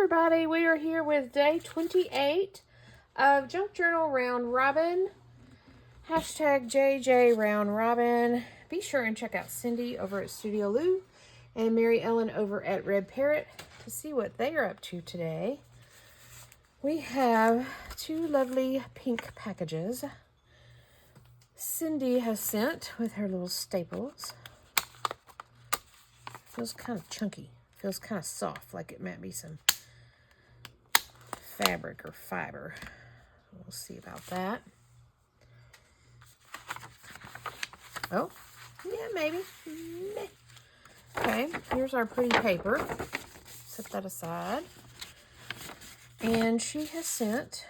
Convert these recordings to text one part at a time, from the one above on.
everybody, we are here with day 28 of Junk Journal Round Robin. Hashtag JJ Round Robin. Be sure and check out Cindy over at Studio Lou and Mary Ellen over at Red Parrot to see what they are up to today. We have two lovely pink packages Cindy has sent with her little staples. Feels kind of chunky. Feels kind of soft, like it might be some fabric or fiber. We'll see about that. Oh, yeah, maybe. Okay, here's our pretty paper. Set that aside. And she has sent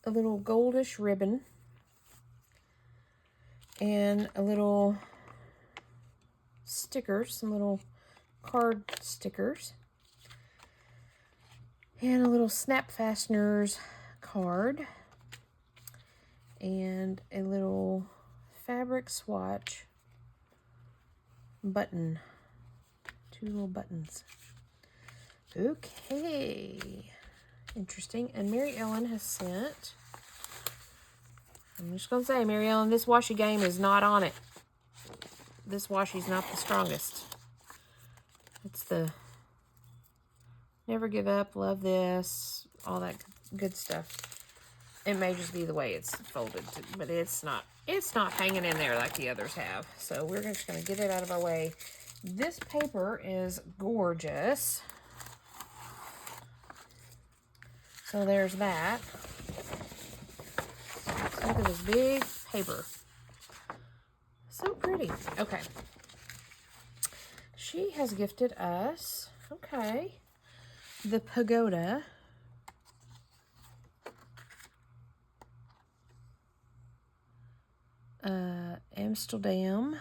a little goldish ribbon and a little stickers, some little card stickers, and a little snap fasteners card, and a little fabric swatch button, two little buttons. Okay, interesting. And Mary Ellen has sent, I'm just gonna say, Mary Ellen, this washi game is not on it. This washi's not the strongest. It's the never give up, love this, all that good stuff. It may just be the way it's folded, but it's not hanging in there like the others have. So we're just going to get it out of our way. This paper is gorgeous. So there's that. Look at this big paper. So pretty. Okay. She has gifted us, okay, the pagoda. Amsterdam.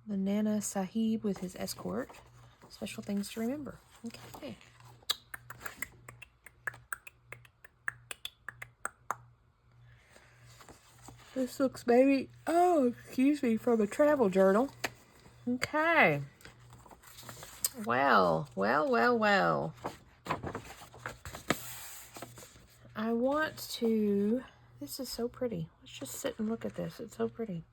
The Nana Sahib with his escort. Special things to remember. Okay. This looks maybe, excuse me, from a travel journal. Okay. Well. I want to, this is so pretty. Let's just sit and look at this. It's so pretty.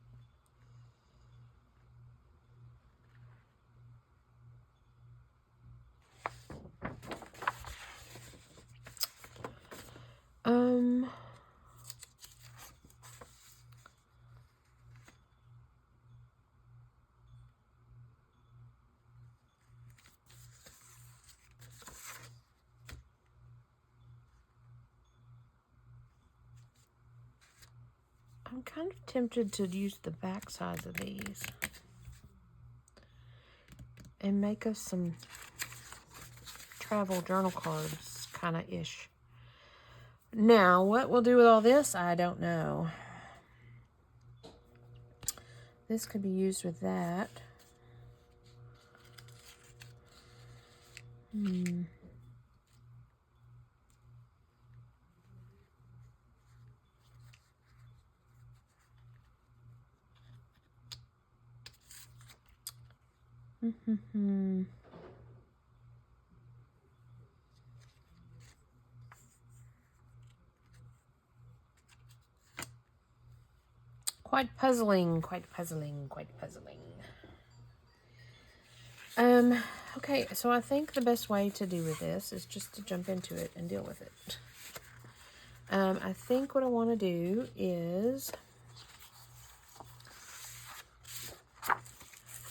I'm kind of tempted to use the back sides of these and make us some travel journal cards, kind of ish. Now, what we'll do with all this, I don't know. This could be used with that. Quite puzzling. Okay, so I think the best way to do with this is just to jump into it and deal with it. I think what I want to do is, I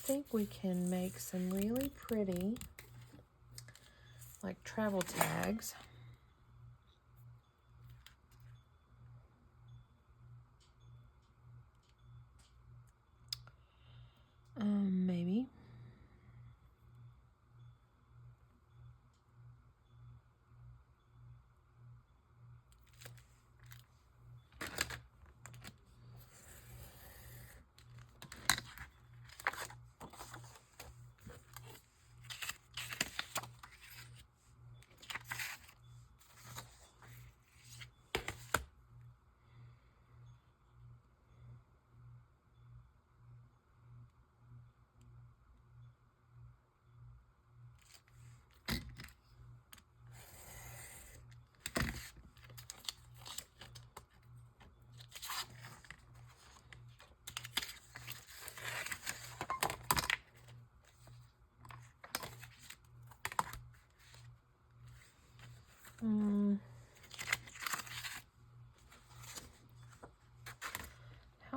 think we can make some really pretty, like, travel tags. Maybe.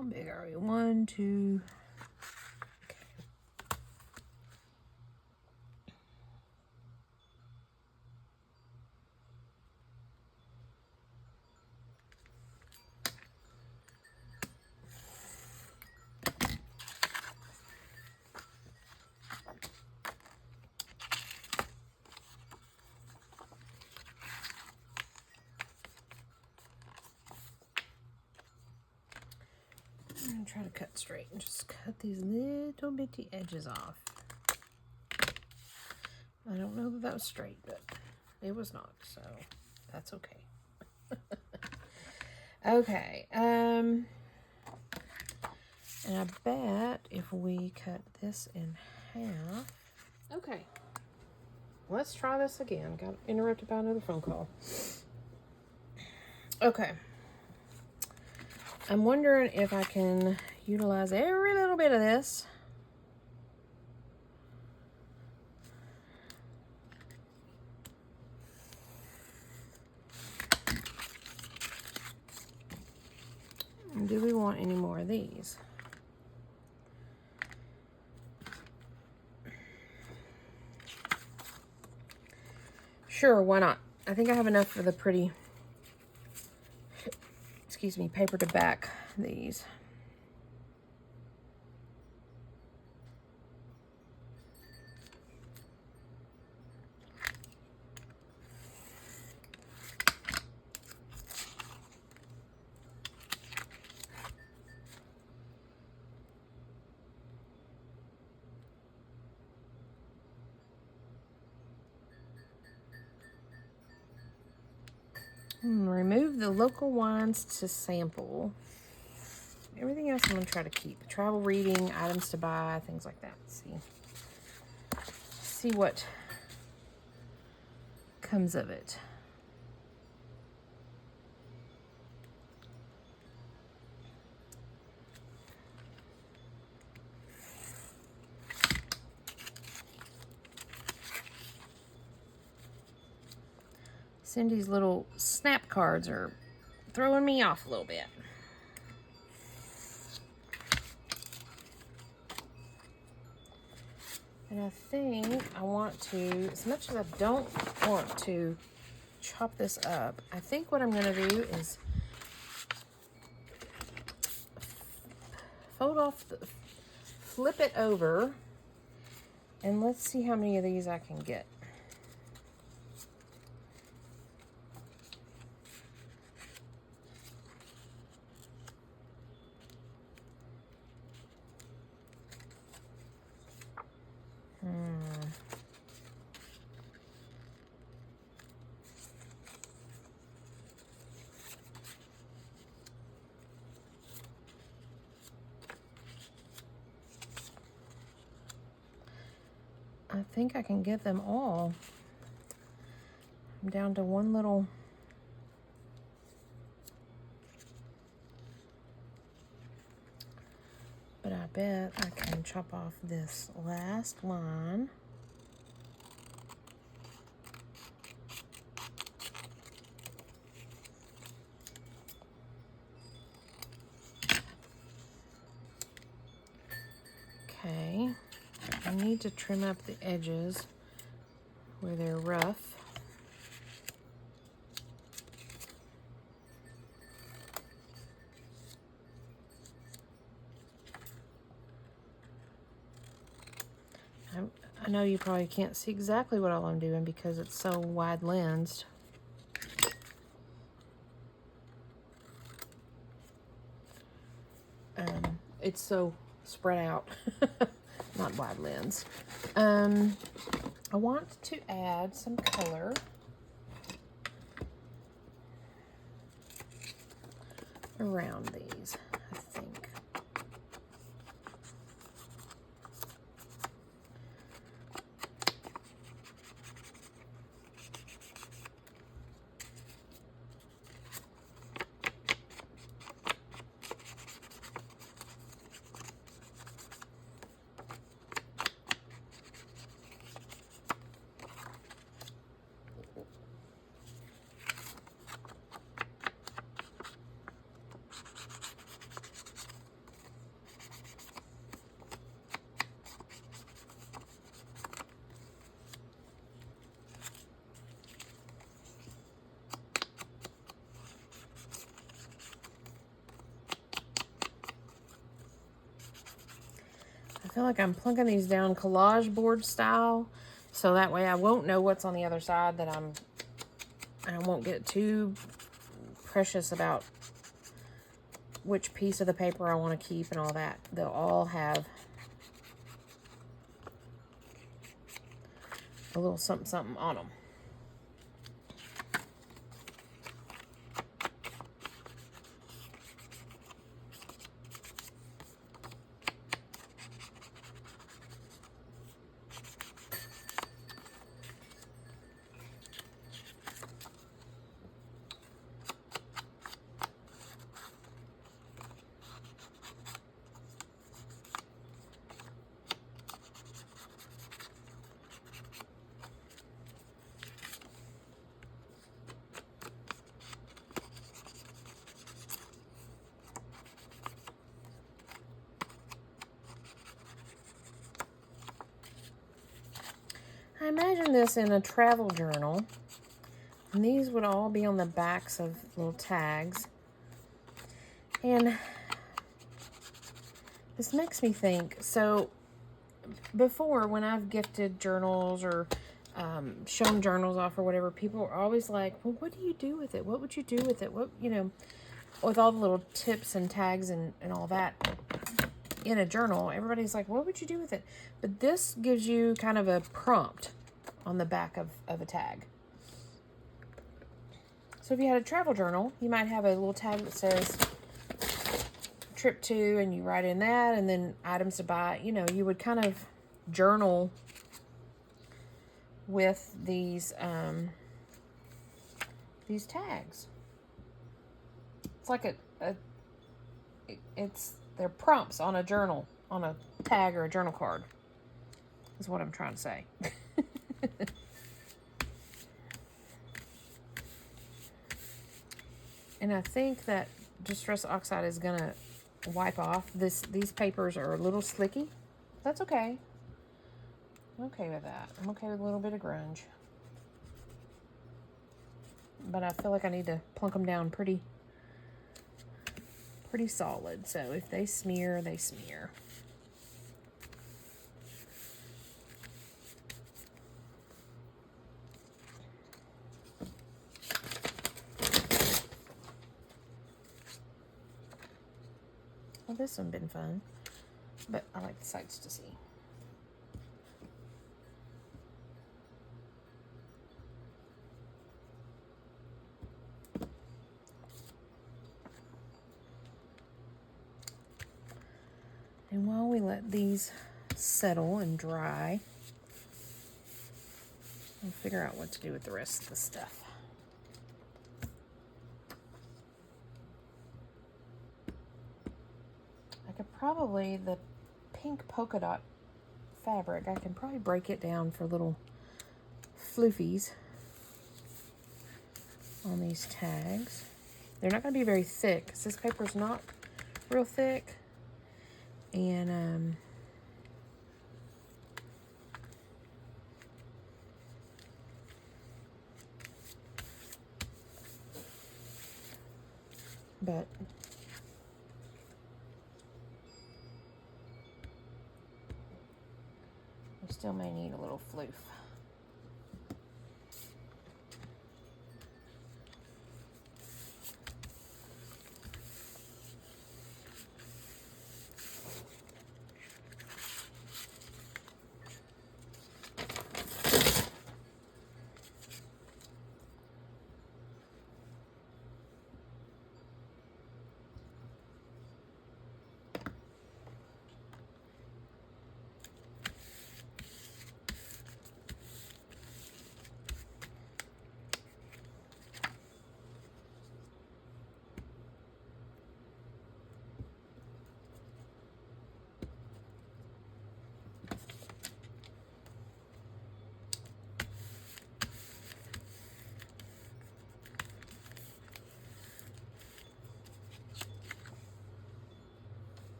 How big are we? 1, 2. I'm gonna try to cut straight and just cut these little bitty edges off. I don't know that that was straight, but it was not, so that's okay. Okay, and I bet if we cut this in half. Okay, let's try this again. Got interrupted by another phone call. Okay. I'm wondering if I can utilize every little bit of this. Do we want any more of these? Sure, why not? I think I have enough for the pretty, excuse me, paper to back these. Remove the local wines to sample. Everything else I'm going to try to keep. Travel reading, items to buy, things like that. See what comes of it. Cindy's little snap cards are throwing me off a little bit. And I think I want to, as much as I don't want to chop this up, I think what I'm going to do is flip it over, and let's see how many of these I can get. I think I can get them all. I'm down to one little. But I bet I can chop off this last line. Okay. I need to trim up the edges where they're rough. I know you probably can't see exactly what all I'm doing because it's so wide lensed. It's so spread out, not wide lens. I want to add some color. Around these, I think. feel like I'm plunking these down collage board style, so that way I won't know what's on the other side, that I won't get too precious about which piece of the paper I want to keep and all that. They'll all have a little something something on them. I imagine this in a travel journal, and these would all be on the backs of little tags. And this makes me think, so before, when I've gifted journals or shown journals off or whatever, people are always like, well, what do you do with it? What would you do with it? What, you know, with all the little tips and tags and all that in a journal, everybody's like, what would you do with it? But this gives you kind of a prompt on the back of a tag. So if you had a travel journal, you might have a little tag that says trip to, and you write in that, and then items to buy. You know, you would kind of journal with these tags. It's like they're prompts on a journal, on a tag or a journal card, is what I'm trying to say. And I think that Distress Oxide is gonna wipe off. These papers are a little slicky. That's okay. I'm okay with that. I'm okay with a little bit of grunge. But I feel like I need to plunk them down pretty solid. So if they smear, they smear. Well, this one's been fun, but I like the sights to see. And while we let these settle and dry, we'll figure out what to do with the rest of the stuff. I could probably, the pink polka dot fabric, I can probably break it down for little floofies on these tags. They're not going to be very thick because this paper's not real thick. And but we still may need a little floof.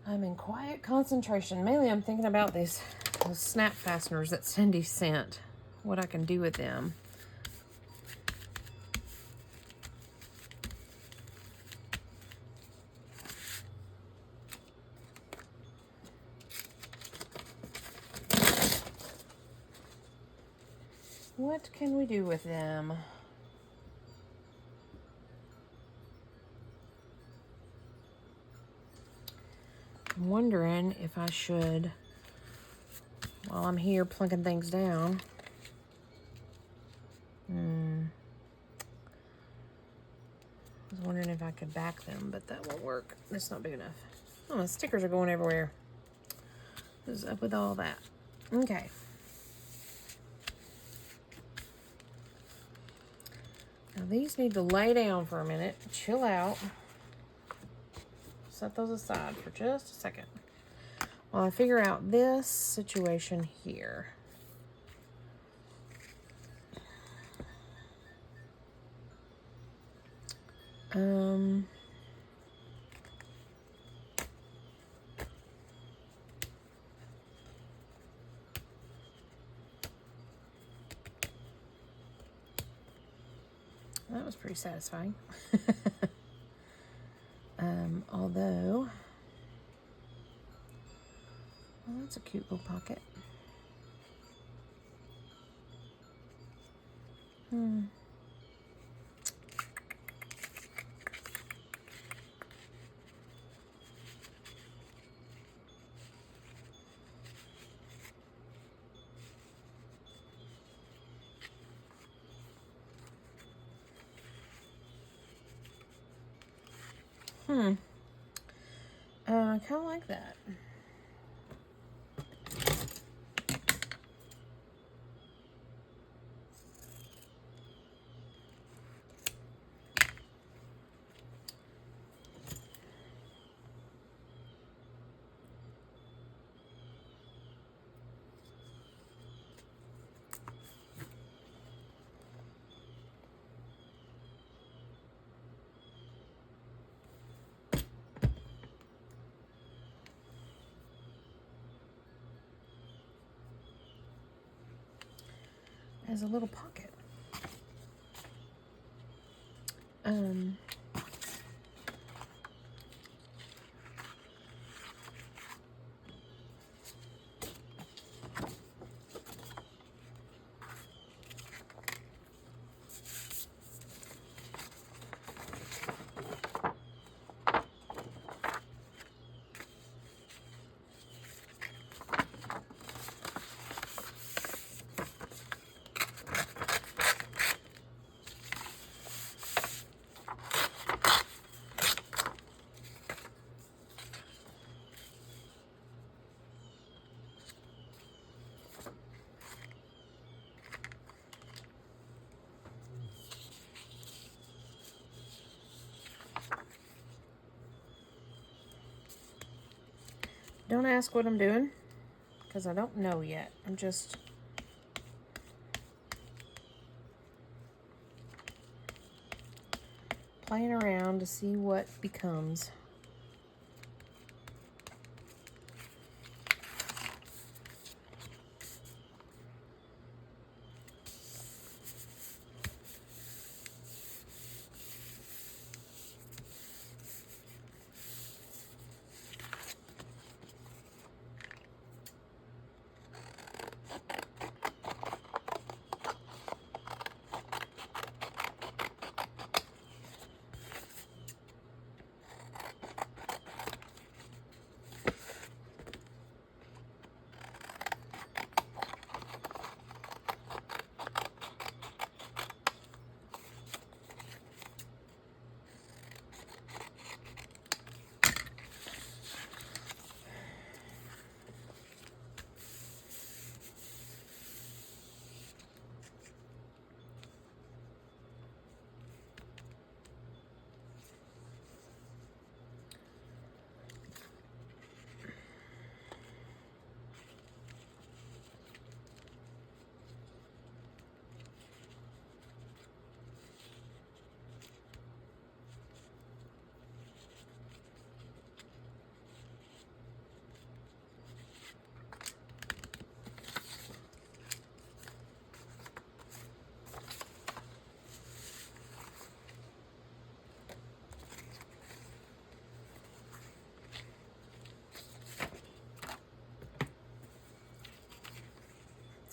I'm in quiet concentration. Mainly I'm thinking about those snap fasteners that Cindy sent, what I can do with them. What can we do with them? I'm wondering if I should, while I'm here plunking things down. I was wondering if I could back them, but that won't work. It's not big enough. Oh, the stickers are going everywhere. What's up with all that? Okay. Now these need to lay down for a minute, chill out. Set those aside for just a second while I figure out this situation here. That was pretty satisfying. Although, well, that's a cute little pocket. I kind of like that. As a little pocket. Don't ask what I'm doing, because I don't know yet. I'm just playing around to see what becomes.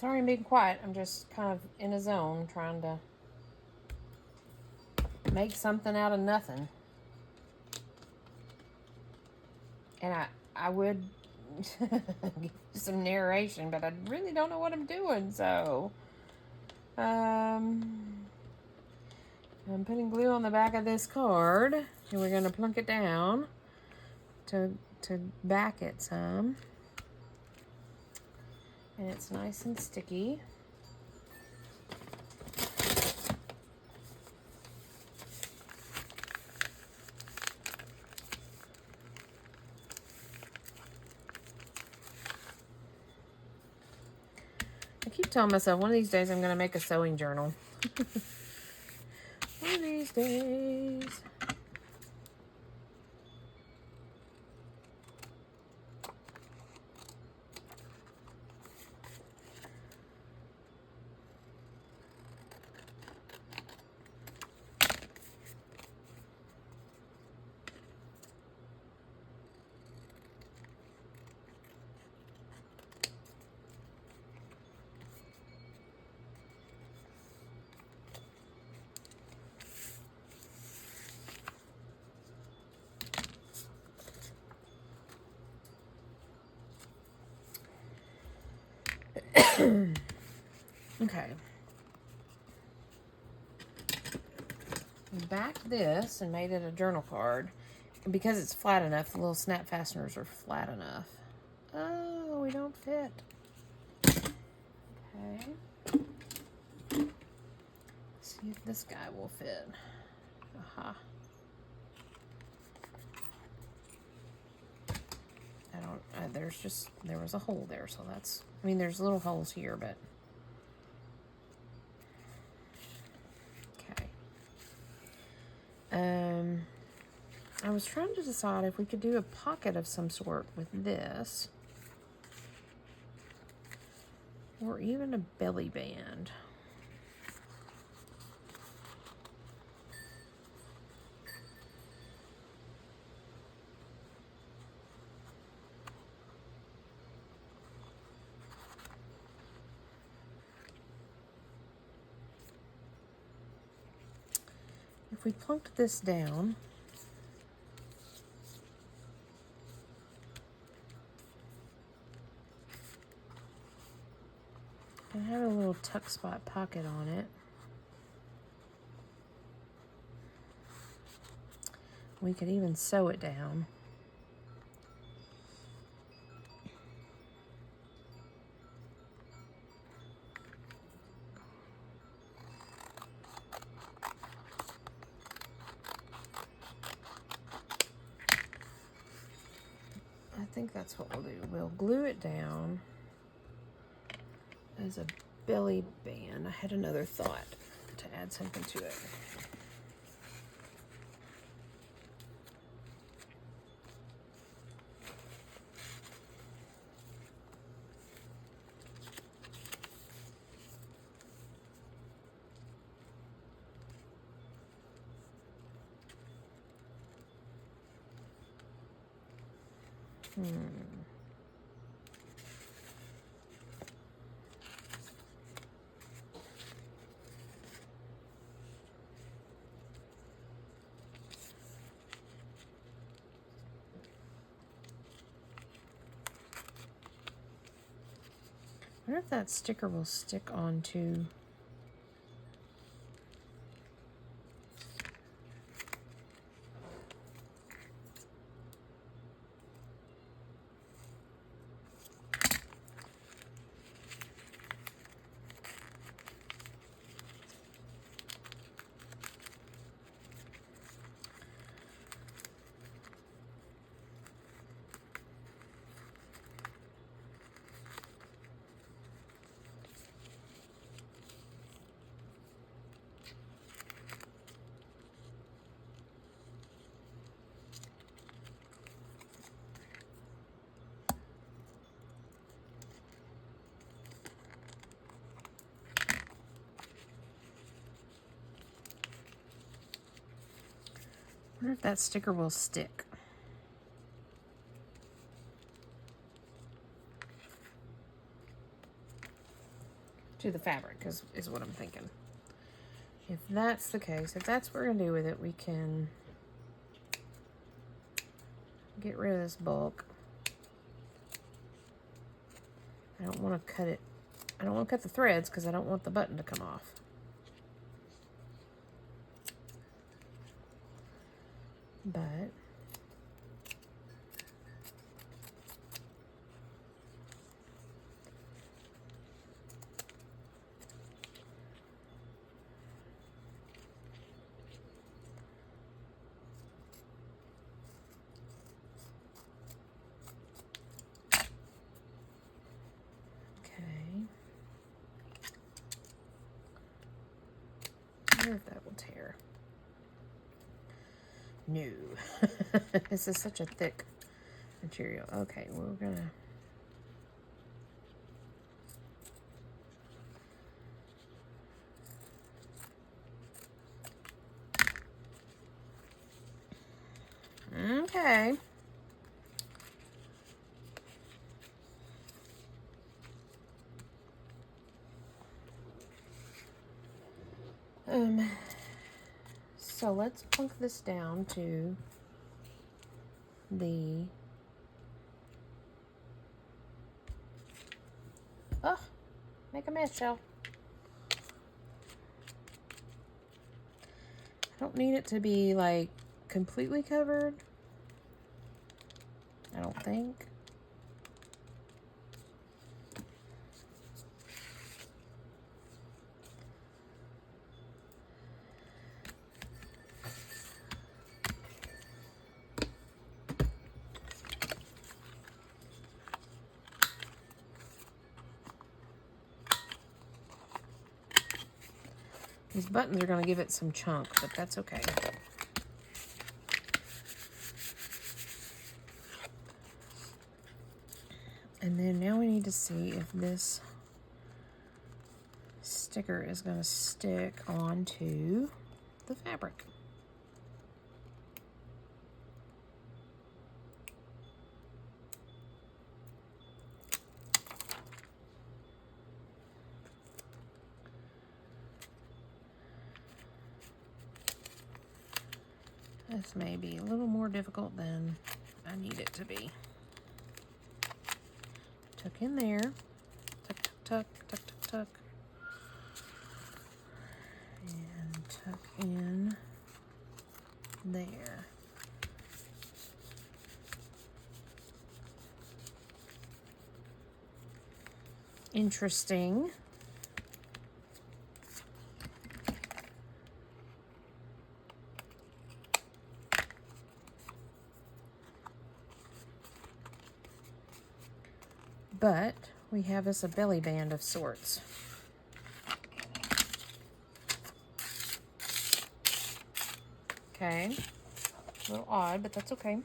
Sorry I'm being quiet. I'm just kind of in a zone trying to make something out of nothing. And I would give some narration, but I really don't know what I'm doing, so I'm putting glue on the back of this card, and we're going to plunk it down to back it some. And it's nice and sticky. I keep telling myself one of these days I'm going to make a sewing journal. One of these days. Okay. Backed this and made it a journal card. And because it's flat enough, the little snap fasteners are flat enough. Oh, we don't fit. Okay. See if this guy will fit. Aha. There was a hole there, so that's, I mean, there's little holes here, but. Okay. I was trying to decide if we could do a pocket of some sort with this. Or even a belly band. If we plunked this down, and had a little tuck spot pocket on it, we could even sew it down. I think that's what we'll do. We'll glue it down as a belly band. I had another thought to add something to it. I wonder if that sticker will stick onto. I wonder if that sticker will stick. to the fabric, is what I'm thinking. If that's the case, if that's what we're going to do with it, we can get rid of this bulk. I don't want to cut it. I don't want to cut the threads because I don't want the button to come off. But I wonder if that will tear. No. This is such a thick material. Okay, we're gonna... Okay. So let's plunk this down to the... Oh, make a mess, Shell. I don't need it to be like completely covered. I don't think. These buttons are going to give it some chunk, but that's okay. And then now we need to see if this sticker is going to stick onto the fabric. This may be a little more difficult than I need it to be. Tuck in there. Tuck, tuck, tuck, tuck, tuck, tuck. And tuck in there. Interesting. But we have us a belly band of sorts. Okay. A little odd, but that's okay.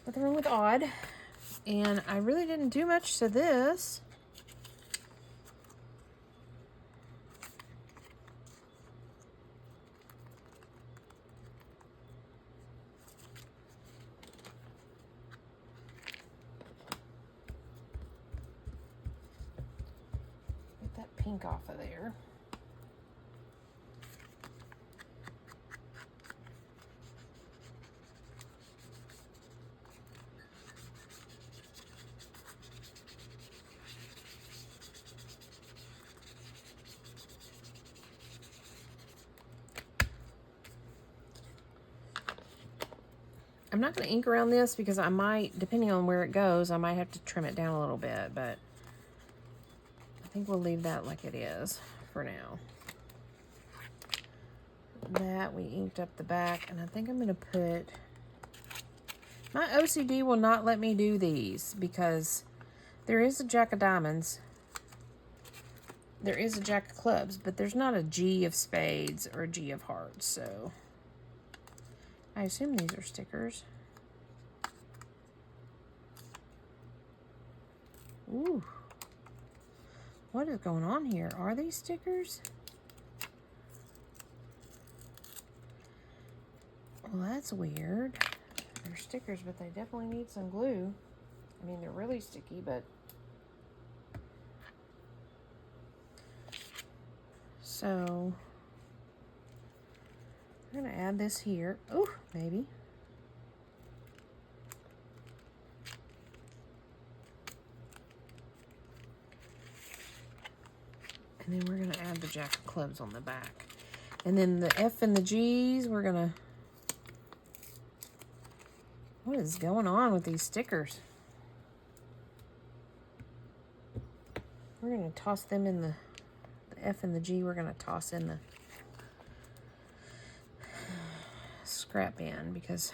Nothing wrong with odd. And I really didn't do much to this. Get that pink off of there. I'm not going to ink around this because I might, depending on where it goes, I might have to trim it down a little bit, but I think we'll leave that like it is for now. That we inked up the back, and I think I'm going to put, my OCD will not let me do these because there is a Jack of Diamonds, there is a Jack of Clubs, but there's not a G of Spades or a G of Hearts, so I assume these are stickers. Ooh. What is going on here? Are these stickers? Well, that's weird. They're stickers, but they definitely need some glue. I mean, they're really sticky, but So we're going to add this here. Oh, maybe. And then we're going to add the Jack of Clubs on the back. And then the F and the G's, we're going to... What is going on with these stickers? We're going to toss them in the F and the G, we're going to toss in the scrap bin because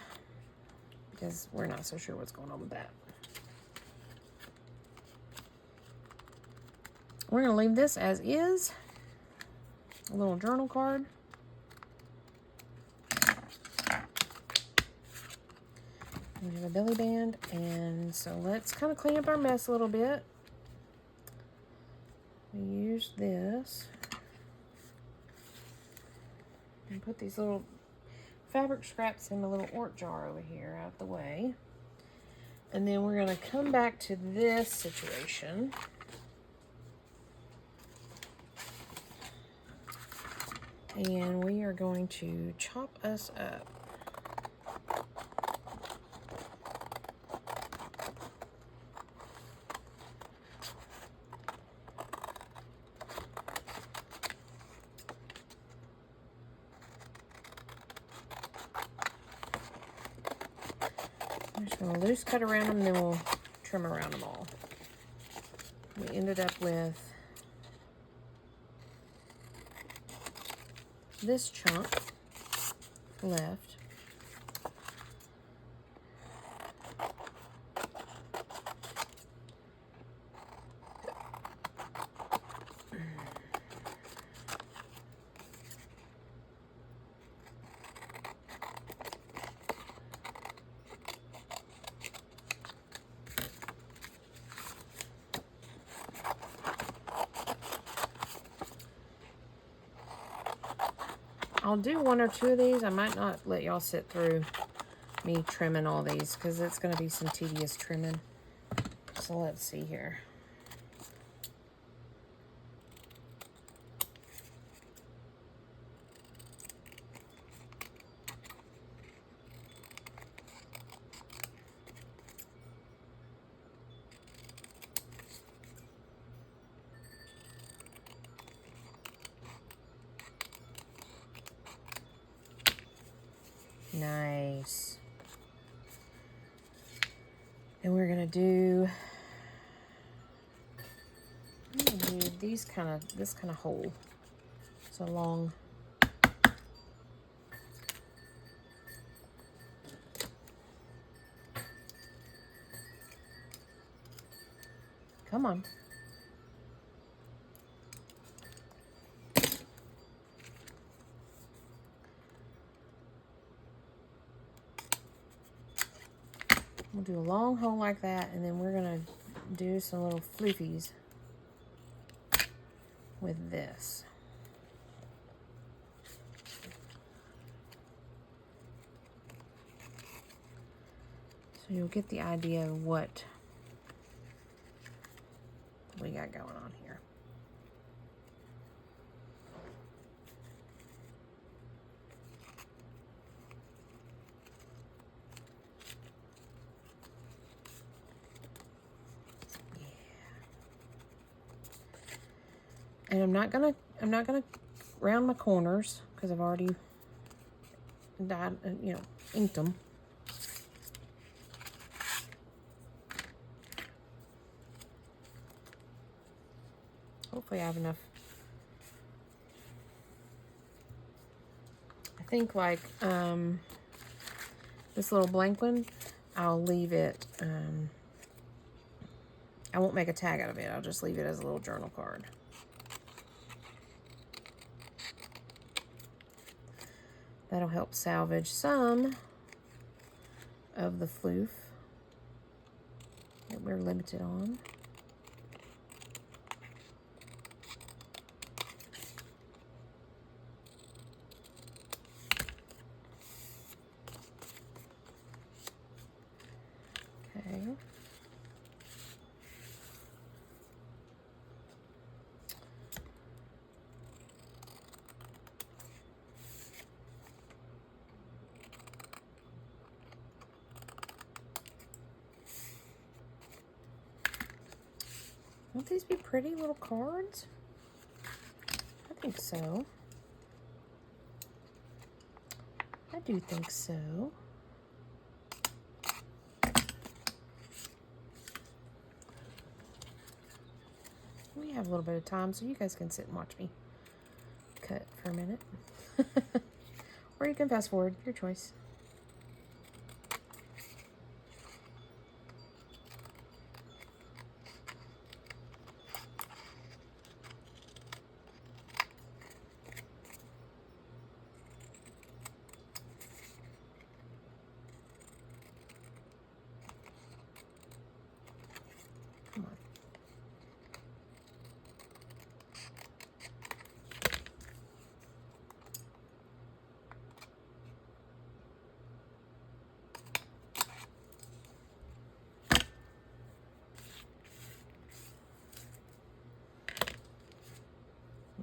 we're not so sure what's going on with that. We're going to leave this as is. A little journal card. We have a belly band, and so let's kind of clean up our mess a little bit. We use this and put these little fabric scraps in a little ork jar over here out the way. And then we're going to come back to this situation. And we are going to chop us up. I'm just going to loose cut around them, and then we'll trim around them all. We ended up with this chunk left. I'll do one or two of these. I might not let y'all sit through me trimming all these because it's going to be some tedious trimming. So let's see here. Nice. And we're gonna do these this kind of hole. It's a long. Come on. We'll do a long hole like that, and then we're gonna do some little floofies with this. So you'll get the idea of what we got going on here. And I'm not gonna round my corners because I've already inked them. Hopefully I have enough. I think like this little blank one, I'll leave it, I won't make a tag out of it. I'll just leave it as a little journal card. That'll help salvage some of the floof that we're limited on. Okay. Won't these be pretty little cards? I think so. I do think so. We have a little bit of time, so you guys can sit and watch me cut for a minute. Or you can fast forward, your choice. Come on.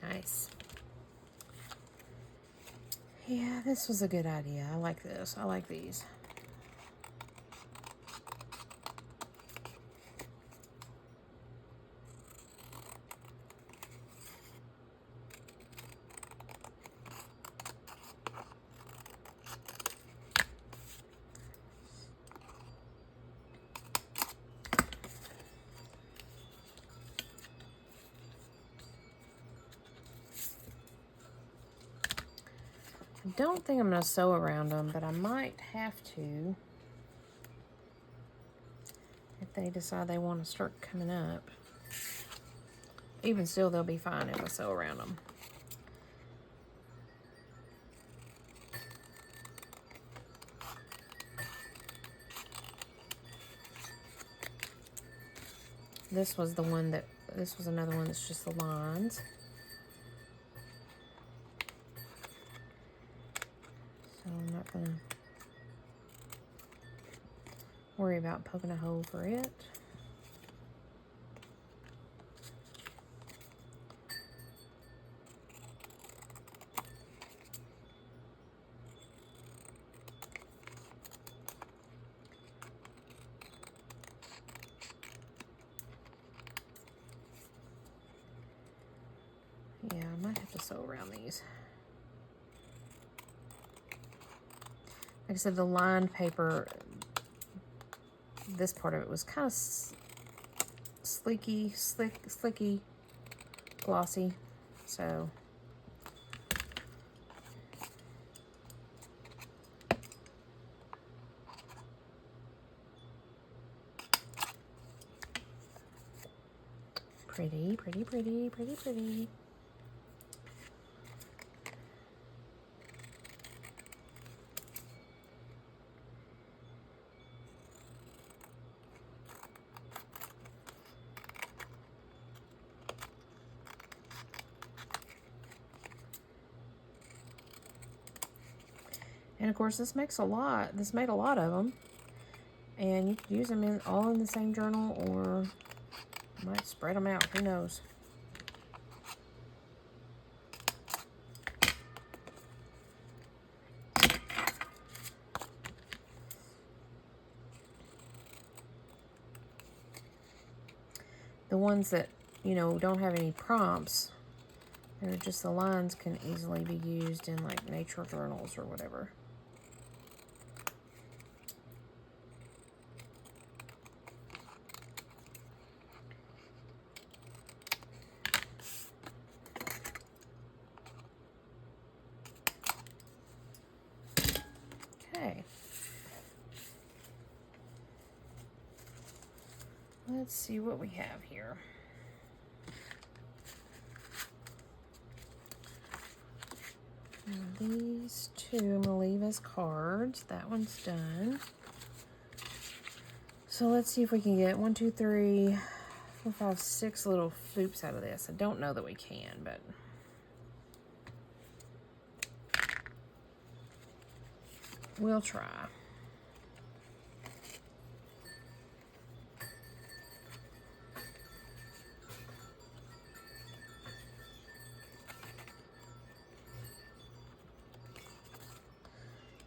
Nice. Yeah, this was a good idea. I like this. I like these. I don't think I'm going to sew around them, but I might have to if they decide they want to start coming up. Even still, they'll be fine if I sew around them. This was the one that, this was another one that's just the lines. So I'm not going to worry about poking a hole for it. Yeah, I might have to sew around these. Like I said, the lined paper, this part of it was kind of slicky, glossy. So pretty, pretty, pretty, pretty, pretty. And of course, this makes a lot. This made a lot of them, and you could use them all in the same journal, or you might spread them out. Who knows? The ones that, you know, don't have any prompts, they're just the lines, can easily be used in like nature journals or whatever. Okay. Let's see what we have here. These two I'm going to leave as cards. That one's done. So let's see if we can get 1, 2, 3, 4, 5, 6 little floops out of this. I don't know that we can, but we'll try.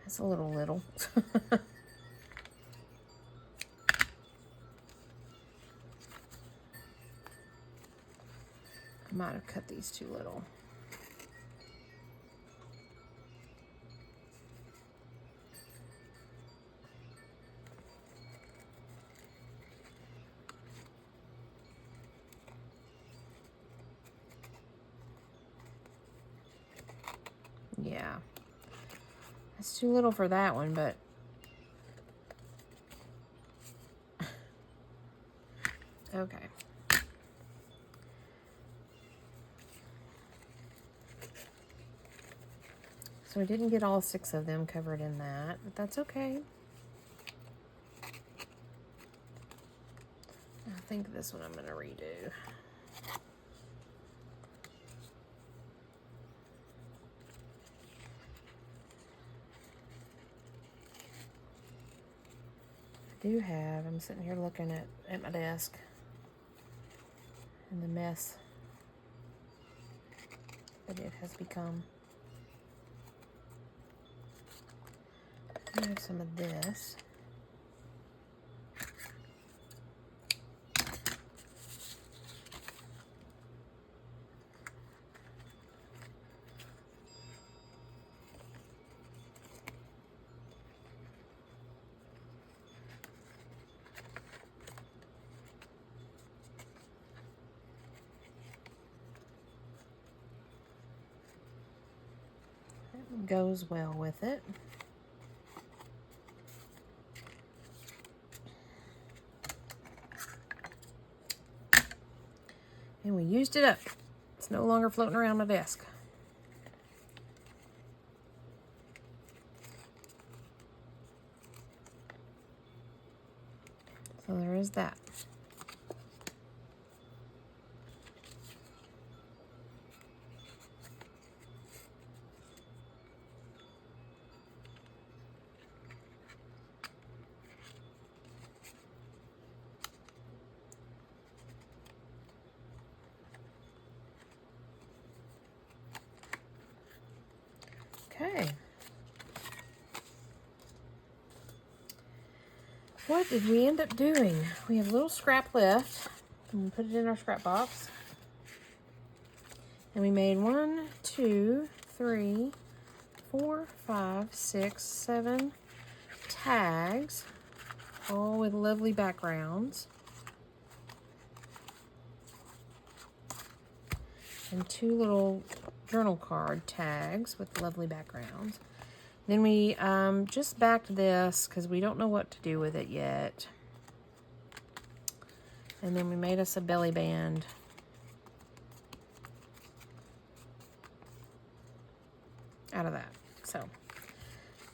That's a little. might have cut these too little. Yeah, it's too little for that one, but okay. So we didn't get all 6 of them covered in that, but that's okay. I think this one I'm going to redo. I'm sitting here looking at my desk and the mess that it has become. I have some of this. It goes well with it. And we used it up. It's no longer floating around my desk. So there is that. Okay. What did we end up doing? We have a little scrap left. I'm going to put it in our scrap box. And we made 1, 2, 3, 4, 5, 6, 7 tags, all with lovely backgrounds. And 2 little journal card tags with lovely backgrounds. Then we just backed this because we don't know what to do with it yet. And then we made us a belly band. Out of that. So,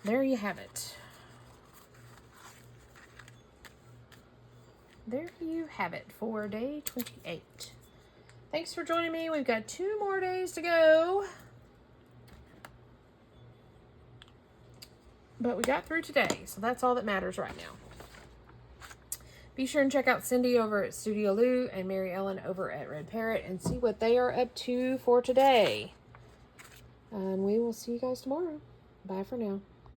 there you have it. There you have it for day 28. Thanks for joining me. We've got 2 more days to go. But we got through today, so that's all that matters right now. Be sure and check out Cindy over at Studio Lou and Mary Ellen over at Red Parrot and see what they are up to for today. And we will see you guys tomorrow. Bye for now.